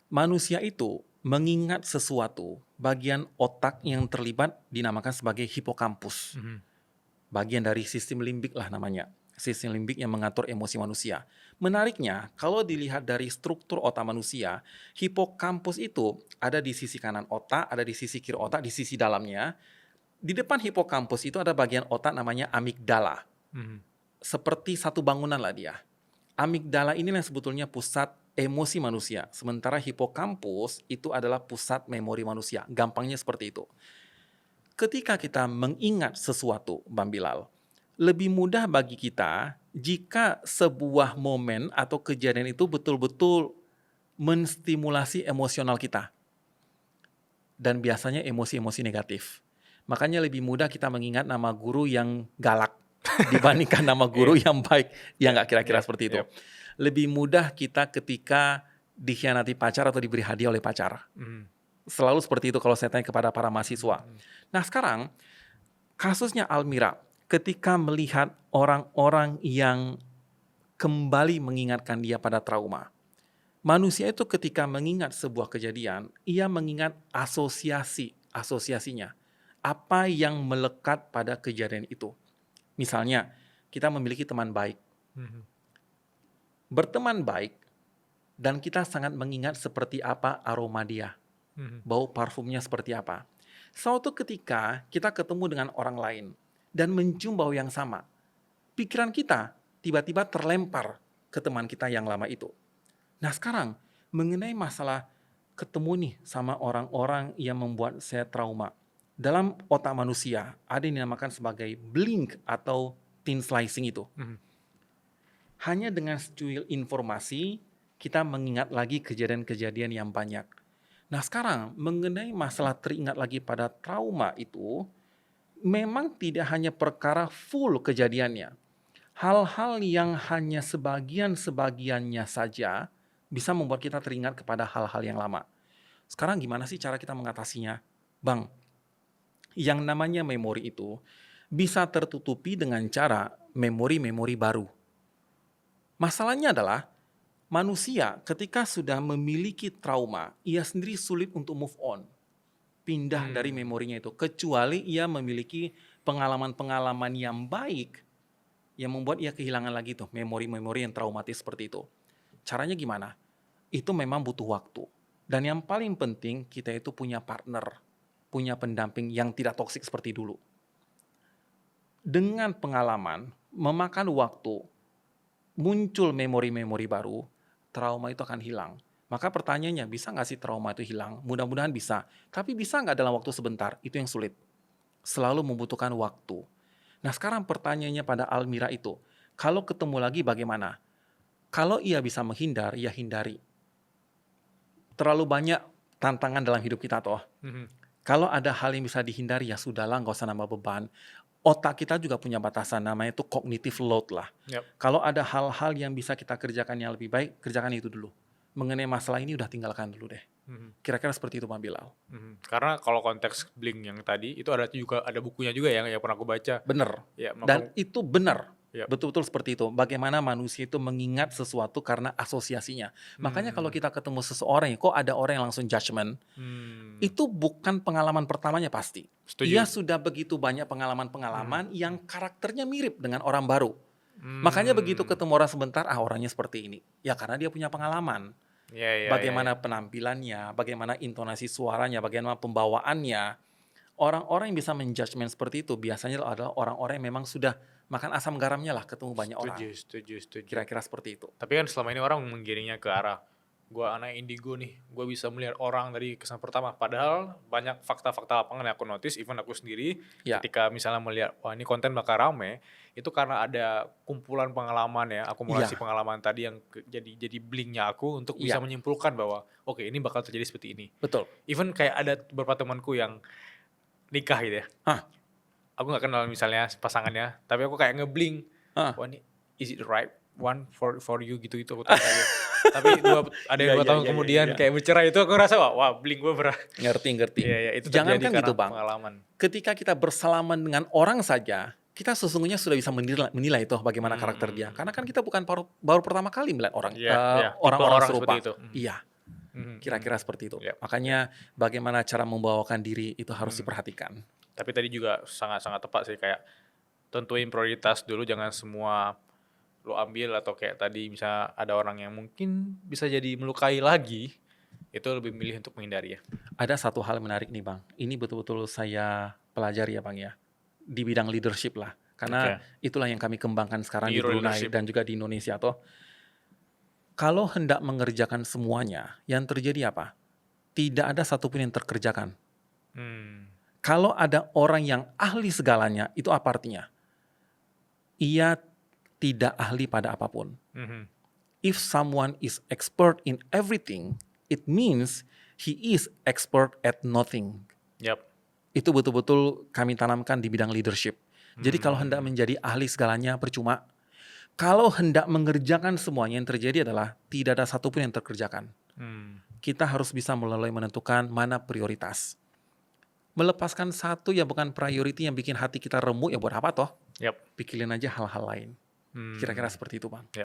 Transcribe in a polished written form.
Manusia itu mengingat sesuatu, bagian otak yang terlibat dinamakan sebagai hipokampus. Mhm. Bagian dari sistem limbik lah namanya. Sistem limbik yang mengatur emosi manusia. Menariknya, kalau dilihat dari struktur otak manusia, hipokampus itu ada di sisi kanan otak, ada di sisi kiri otak, di sisi dalamnya. Di depan hipokampus itu ada bagian otak namanya amigdala. Mhm. Seperti satu bangunan lah dia. Amigdala inilah yang sebetulnya pusat emosi manusia. Sementara hipokampus itu adalah pusat memori manusia. Gampangnya seperti itu. Ketika kita mengingat sesuatu, Bang Bilal, lebih mudah bagi kita jika sebuah momen atau kejadian itu betul-betul menstimulasi emosional kita. Dan biasanya emosi-emosi negatif. Makanya lebih mudah kita mengingat nama guru yang galak dibandingkan nama guru yang baik. Ya nggak kira-kira seperti itu. Lebih mudah kita ketika dikhianati pacar atau diberi hadiah oleh pacar. Selalu seperti itu kalau saya tanya kepada para mahasiswa. Nah sekarang kasusnya Almira, ketika melihat orang-orang yang kembali mengingatkan dia pada trauma. Manusia itu ketika mengingat sebuah kejadian, ia mengingat asosiasinya. Apa yang melekat pada kejadian itu. Misalnya, kita memiliki teman baik. Berteman baik, dan kita sangat mengingat seperti apa aroma dia. Bau parfumnya seperti apa. Suatu ketika kita ketemu dengan orang lain, dan mencium bau yang sama. Pikiran kita tiba-tiba terlempar ke teman kita yang lama itu. Nah sekarang, mengenai masalah ketemu nih sama orang-orang yang membuat saya trauma. Dalam otak manusia, ada yang dinamakan sebagai blink atau thin slicing itu. Hanya dengan secuil informasi, kita mengingat lagi kejadian-kejadian yang banyak. Nah sekarang, mengenai masalah teringat lagi pada trauma itu, memang tidak hanya perkara full kejadiannya. Hal-hal yang hanya sebagian-sebagiannya saja bisa membuat kita teringat kepada hal-hal yang lama. Sekarang gimana sih cara kita mengatasinya? Bang, yang namanya memori itu bisa tertutupi dengan cara memori-memori baru. Masalahnya adalah manusia ketika sudah memiliki trauma, ia sendiri sulit untuk move on. Pindah dari memorinya itu. Kecuali ia memiliki pengalaman-pengalaman yang baik yang membuat ia kehilangan lagi tuh memori-memori yang traumatis seperti itu. Caranya gimana? Itu memang butuh waktu. Dan yang paling penting kita itu punya partner, punya pendamping yang tidak toksik seperti dulu. Dengan pengalaman, memakan waktu, muncul memori-memori baru, trauma itu akan hilang. Maka pertanyaannya, bisa nggak sih trauma itu hilang? Mudah-mudahan bisa. Tapi bisa nggak dalam waktu sebentar? Itu yang sulit. Selalu membutuhkan waktu. Nah sekarang pertanyaannya pada Almira itu, kalau ketemu lagi bagaimana? Kalau ia bisa menghindar, ya hindari. Terlalu banyak tantangan dalam hidup kita toh. Kalau ada hal yang bisa dihindari, ya sudahlah, nggak usah nambah beban. Otak kita juga punya batasan, namanya itu cognitive load lah. Kalau ada hal-hal yang bisa kita kerjakan yang lebih baik, kerjakan itu dulu. Mengenai masalah ini udah tinggalkan dulu deh. Kira-kira seperti itu Pak Bilal. Karena kalau konteks Blink yang tadi itu ada bukunya juga yang pernah aku baca. Bener. Ya, dan itu benar. Betul-betul seperti itu. Bagaimana manusia itu mengingat sesuatu karena asosiasinya. Makanya kalau kita ketemu seseorang, kok ada orang yang langsung judgment, itu bukan pengalaman pertamanya pasti. Setuju. Ia sudah begitu banyak pengalaman-pengalaman yang karakternya mirip dengan orang baru. Makanya begitu ketemu orang sebentar, orangnya seperti ini. Ya karena dia punya pengalaman. Bagaimana penampilannya, bagaimana intonasi suaranya, bagaimana pembawaannya. Orang-orang yang bisa menjudgment seperti itu biasanya adalah orang-orang yang memang sudah makan asam garamnya lah ketemu banyak orang. Setuju. Kira-kira seperti itu. Tapi kan selama ini orang menggiringnya ke arah gue anak indigo nih, gue bisa melihat orang dari kesan pertama. Padahal banyak fakta-fakta lapangan yang aku notice, even aku sendiri ketika misalnya melihat, wah ini konten bakal rame, itu karena ada kumpulan pengalaman ya, akumulasi pengalaman tadi yang jadi blinknya aku untuk bisa menyimpulkan bahwa oke, ini bakal terjadi seperti ini. Betul. Even kayak ada beberapa temanku yang nikah gitu ya. Aku gak kenal misalnya pasangannya, tapi aku kayak ngeblink. Wah ini, is it the right one for you gitu aku tanya. Tapi ada yang 2 tahun kemudian kayak bercerai, itu aku rasa wah blink gue Ngerti. Itu Jangan kan gitu Bang. Pengalaman. Ketika kita bersalaman dengan orang saja, kita sesungguhnya sudah bisa menilai itu bagaimana karakter dia. Karena kan kita bukan baru pertama kali melihat orang-orang serupa. Itu. Iya. Kira-kira seperti itu. Yap. Makanya bagaimana cara membawakan diri itu harus diperhatikan. Tapi tadi juga sangat-sangat tepat sih, kayak tentuin prioritas dulu, jangan semua lo ambil, atau kayak tadi misalnya ada orang yang mungkin bisa jadi melukai lagi, itu lebih milih untuk menghindari ya. Ada satu hal menarik nih Bang, ini betul-betul saya pelajari ya Bang ya, di bidang leadership lah, karena itulah yang kami kembangkan sekarang di Brunei dan juga di Indonesia toh. Kalau hendak mengerjakan semuanya, yang terjadi apa? Tidak ada satupun yang terkerjakan. Kalau ada orang yang ahli segalanya, itu apa artinya? Ia tidak ahli pada apapun. If someone is expert in everything, it means he is expert at nothing. Itu betul-betul kami tanamkan di bidang leadership. Jadi kalau hendak menjadi ahli segalanya percuma. Kalau hendak mengerjakan semuanya, yang terjadi adalah tidak ada satupun yang terkerjakan. Kita harus bisa mulai menentukan mana prioritas. Melepaskan satu ya bukan priority yang bikin hati kita remuk, ya buat apa toh? Pikirin aja hal-hal lain. Kira-kira seperti itu Bang.